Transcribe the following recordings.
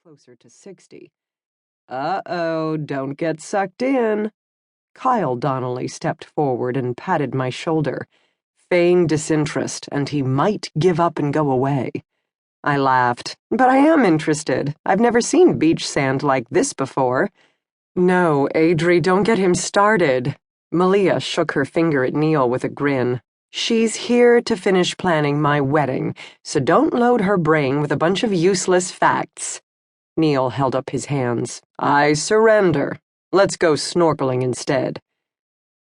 closer to 60. Uh-oh, don't get sucked in. Kyle Donnelly stepped forward and patted my shoulder. Feigned disinterest, and he might give up and go away. I laughed. But I am interested. I've never seen beach sand like this before. No, Adri, don't get him started. Malia shook her finger at Neil with a grin. She's here to finish planning my wedding, so don't load her brain with a bunch of useless facts. Neil held up his hands. I surrender. Let's go snorkeling instead.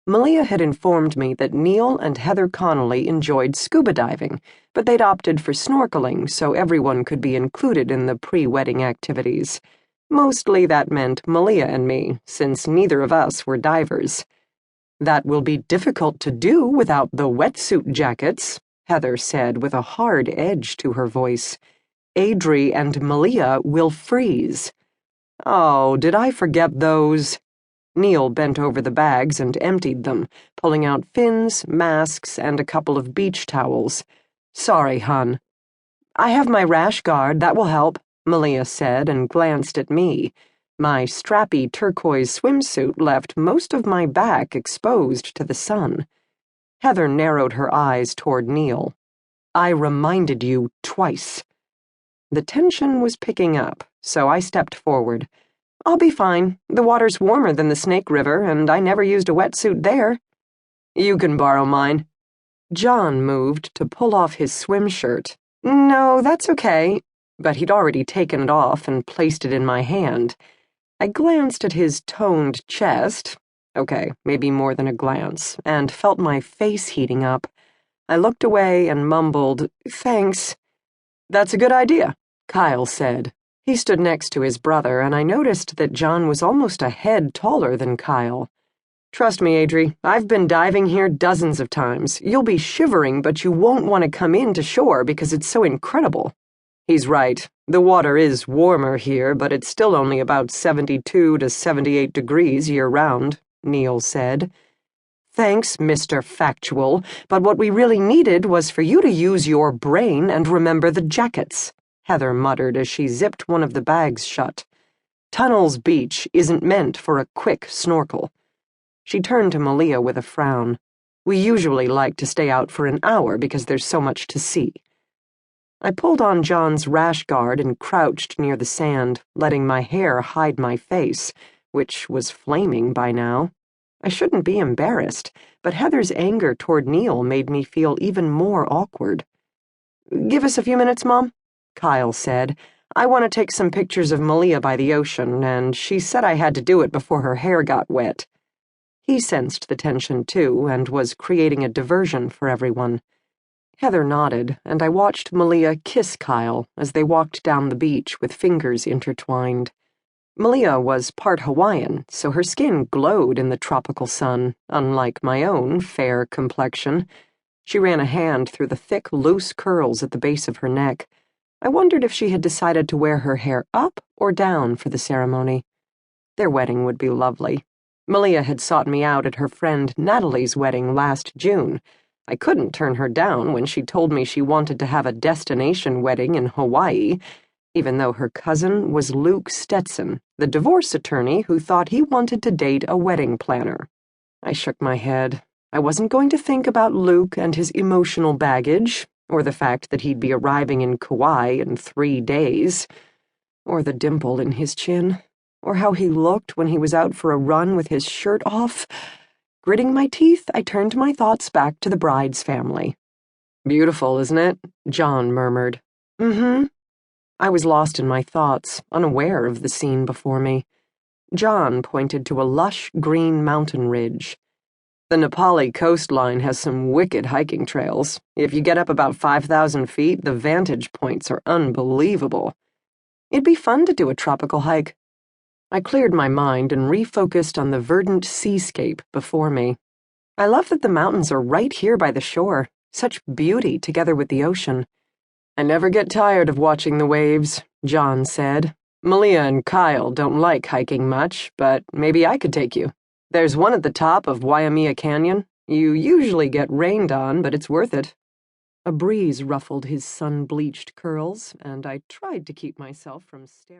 Malia had informed me that Neil and Heather Connolly enjoyed scuba diving, but they'd opted for snorkeling so everyone could be included in the pre-wedding activities. Mostly that meant Malia and me, since neither of us were divers. That will be difficult to do without the wetsuit jackets, Heather said with a hard edge to her voice. Adri and Malia will freeze. Oh, did I forget those? Neil bent over the bags and emptied them, pulling out fins, masks, and a couple of beach towels. Sorry, hun. I have my rash guard, that will help, Malia said and glanced at me. My strappy turquoise swimsuit left most of my back exposed to the sun. Heather narrowed her eyes toward Neil. I reminded you twice. The tension was picking up, so I stepped forward. I'll be fine. The water's warmer than the Snake River, and I never used a wetsuit there. You can borrow mine. John moved to pull off his swim shirt. No, that's okay. But he'd already taken it off and placed it in my hand. I glanced at his toned chest. Okay, maybe more than a glance, and felt my face heating up. I looked away and mumbled, Thanks. That's a good idea, Kyle said. He stood next to his brother, and I noticed that John was almost a head taller than Kyle. Trust me, Adri, I've been diving here dozens of times. You'll be shivering, but you won't want to come in to shore because it's so incredible. He's right. The water is warmer here, but it's still only about 72 to 78 degrees year-round, Neil said. Thanks, Mr. Factual, but what we really needed was for you to use your brain and remember the jackets, Heather muttered as she zipped one of the bags shut. Tunnels Beach isn't meant for a quick snorkel. She turned to Malia with a frown. We usually like to stay out for an hour because there's so much to see. I pulled on John's rash guard and crouched near the sand, letting my hair hide my face, which was flaming by now. I shouldn't be embarrassed, but Heather's anger toward Neil made me feel even more awkward. Give us a few minutes, Mom, Kyle said. I want to take some pictures of Malia by the ocean, and she said I had to do it before her hair got wet. He sensed the tension, too, and was creating a diversion for everyone. Heather nodded, and I watched Malia kiss Kyle as they walked down the beach with fingers intertwined. Malia was part Hawaiian, so her skin glowed in the tropical sun, unlike my own fair complexion. She ran a hand through the thick, loose curls at the base of her neck. I wondered if she had decided to wear her hair up or down for the ceremony. Their wedding would be lovely. Malia had sought me out at her friend Natalie's wedding last June. I couldn't turn her down when she told me she wanted to have a destination wedding in Hawaii, even though her cousin was Luke Stetson, the divorce attorney who thought he wanted to date a wedding planner. I shook my head. I wasn't going to think about Luke and his emotional baggage, or the fact that he'd be arriving in Kauai in 3 days, or the dimple in his chin, or how he looked when he was out for a run with his shirt off. Gritting my teeth, I turned my thoughts back to the bride's family. Beautiful, isn't it? John murmured. Mm-hmm. I was lost in my thoughts, unaware of the scene before me. John pointed to a lush green mountain ridge. The Nepali coastline has some wicked hiking trails. If you get up about 5,000 feet, the vantage points are unbelievable. It'd be fun to do a tropical hike. I cleared my mind and refocused on the verdant seascape before me. I love that the mountains are right here by the shore, such beauty together with the ocean. I never get tired of watching the waves, John said. Malia and Kyle don't like hiking much, but maybe I could take you. There's one at the top of Waimea Canyon. You usually get rained on, but it's worth it. A breeze ruffled his sun-bleached curls, and I tried to keep myself from staring.